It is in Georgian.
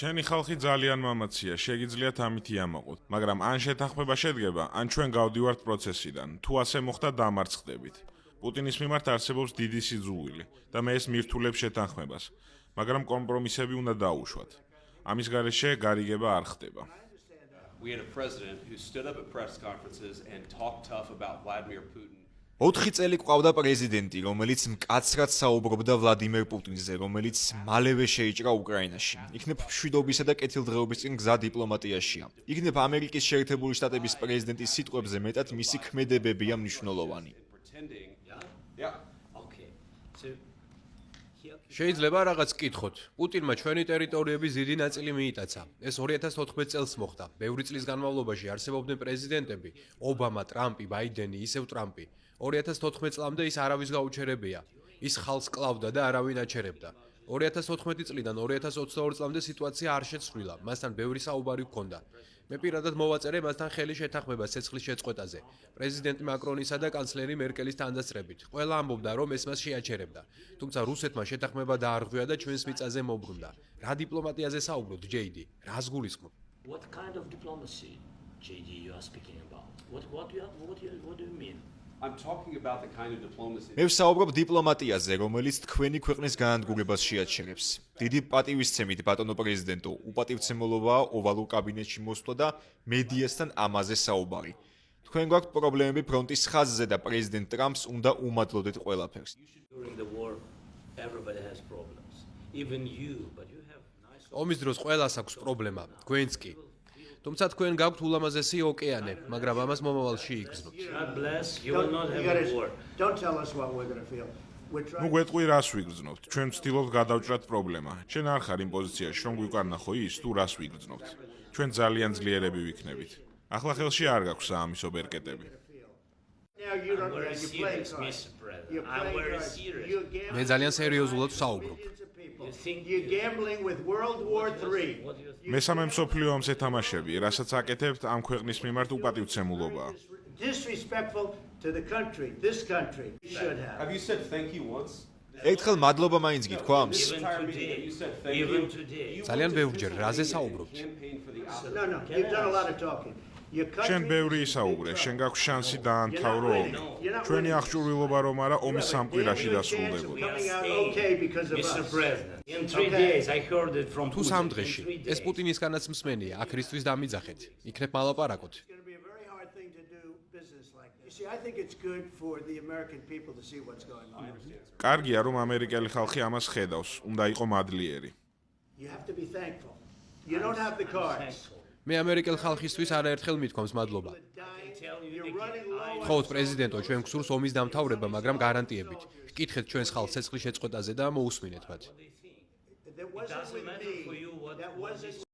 შენი ხალხი ძალიან მამაცია, შეგიძლიათ ამითი ამოყოთ, მაგრამ ან შეთანხმება შედგება, ან ჩვენ გავდივართ პროცესიდან. თუ ასე მოხდა, დამარცხდებით. პუტინის მიმართ არსებობს დიდი სიძულვილი და მე ეს მირთულებს შეთანხმებას, მაგრამ კომპრომისები უნდა დაუშვათ. ამის გარეშე გარიგება არ ხდება. We had a president who stood up at press conferences and talked tough about Vladimir Putin. 4 წელი ყავდა პრეზიდენტი, რომელიც მკაცრად საუბრობდა ვლადიმერ პუტინზე, რომელიც მალევე შეიჭრა უკრაინაში. იქნებ მშვიდობისა და კეთილდღეობის წინ გზა დიპლომატიაშია. იქნებ ამერიკის შეერთებული შტატების პრეზიდენტის სიტყვებზე მეტად მისი ქმედებებია მნიშვნელოვანი. შეიძლება რაღაც გკითხოთ. პუტინმა ჩვენი ტერიტორიების დიდი ნაწილი მიიტაცა. ეს 2014 წელს მოხდა. ბევრი წლის განმავლობაში არსებობდნენ პრეზიდენტები: ობამა, ტრამპი, ბაიდენი, ისევ ტრამპი. 2014 წლამდე ის არავის გაუჩერებია. ის ხალხს კლავდა და არავინ აჩერებდა. 2014 წლიდან 2022 წლამდე სიტუაცია არ შეცვლილა. მასთან ბევრი საუბარი ჰქონდა. მე პირადად მოვაწერე მასთან ხელი შეთანხმებას ცეცხლის შეწყვეტაზე. პრეზიდენტი მაკრონისა და კანცლერი მერკელის თანდასწრებით. ყველა ამბობდა, რომ ეს მას შეაჩერებდა. თუმცა რუსეთმა შეთანხმება დაარღვია და ჩვენს მიწაზე მოbrunდა. რა დიპლომატიაზე საუბრობთ, JD? რას გულისხმობ? What kind of diplomacy, JD, you are speaking about? What do you mean? I'm talking about the kind of diplomacy. მე ვსაუბრობ დიპლომატიაზე, რომელიც თქვენი ქვეყნის განადგურებას შეაჩერებს. დიდი პატივისცემით, ბატონო პრეზიდენტო, უპატივცემულობაა ოვალურ კაბინეტში მოსვლა და მედიასთან ამაზე საუბარი. თქვენ გვაქვთ პრობლემები ფრონტის ხაზზე და პრეზიდენტ ტრამპს უნდა უმადლოდეთ ყველაფერს. During the war, everybody has problems. Even you, but you have nice. ომის დროს ყველას აქვს პრობლემა, თქვენც კი. თუმცა თქვენ გაქვთ ულამაზესი ოკეანე, მაგრამ ამას მომავალში იგრძნობთ. God bless. You will not have a war. Don't tell us what we're going to feel. We're ნუ trying. გვეტყვი რას ვიგრძნობთ. ჩვენ ვცდილობთ გადავჭრათ პრობლემა. შენ არ ხარ იმ პოზიციაში, რომ გვიყვარნახო ის, თუ რას ვიგრძნობთ. ჩვენ ძალიან ძლიერები ვიქნებით. ახლა ხელში არ გაქვს საამისო ბერკეტები. Now you don't Very you play serious, cards. Mr. President. You're I'm playing very cards. serious. You're gambling. მე ძალიან სერიოზულად ვსაუბრობ. Millions of people. You think- You're gambling with World War III. What do you think? მესამე მსოფლიო ომს ეთამაშები, რასაც აკეთებთ ამ ქვეყნის მიმართ უპატივცემულობაა. Disrespectful to the country. This country should have. Have you said thank you once? ერთხელ მადლობა მაინც გითქვამს? Even today. You said thank Even you. today. ძალიან ბევრჯერ რაზე საუბრობთ? Campaign for the outcome. No, you've done a lot of talking. Your შენ country. ბევრი ისაუბრე, შენ გაქვს შანსი დაანთავრო ომი. You're not ჩვენი winning. აღჭურვილობა რომ არა, ომი You have a სამკვირაში damn good chance of დასრულდებოდა. coming out okay because of Mr. us. President. In 3 Okay. days, I heard it from თუ Putin. სამ In დღეში 3 ეს days. პუტინისგანაც მსმენია, აქრისთვის დამიძახეთ. იქნებ მალაპარაკოთ. It's going to be a very hard thing to do business like that. You see, I think it's good for the American people to see what's going on. კარგია, რომ ამერიკელი ხალხი ამას ხედავს, უნდა იყო მადლიერი. You have to be thankful. You don't have the cards. Thankful. მე ამერიკელ ხალხისთვის არაერთხელ მითქვამს მადლობა. You're running low on თხოვთ პრეზიდენტო, ჩვენ გსურს ომის დამთავრება, მაგრამ გარანტიებით. გკითხეთ ჩვენს ხალხს ცეცხლის შეწყვეტაზე და მოусმინეთ მათ. That wasn't Doesn't with matter for me. you what That what wasn't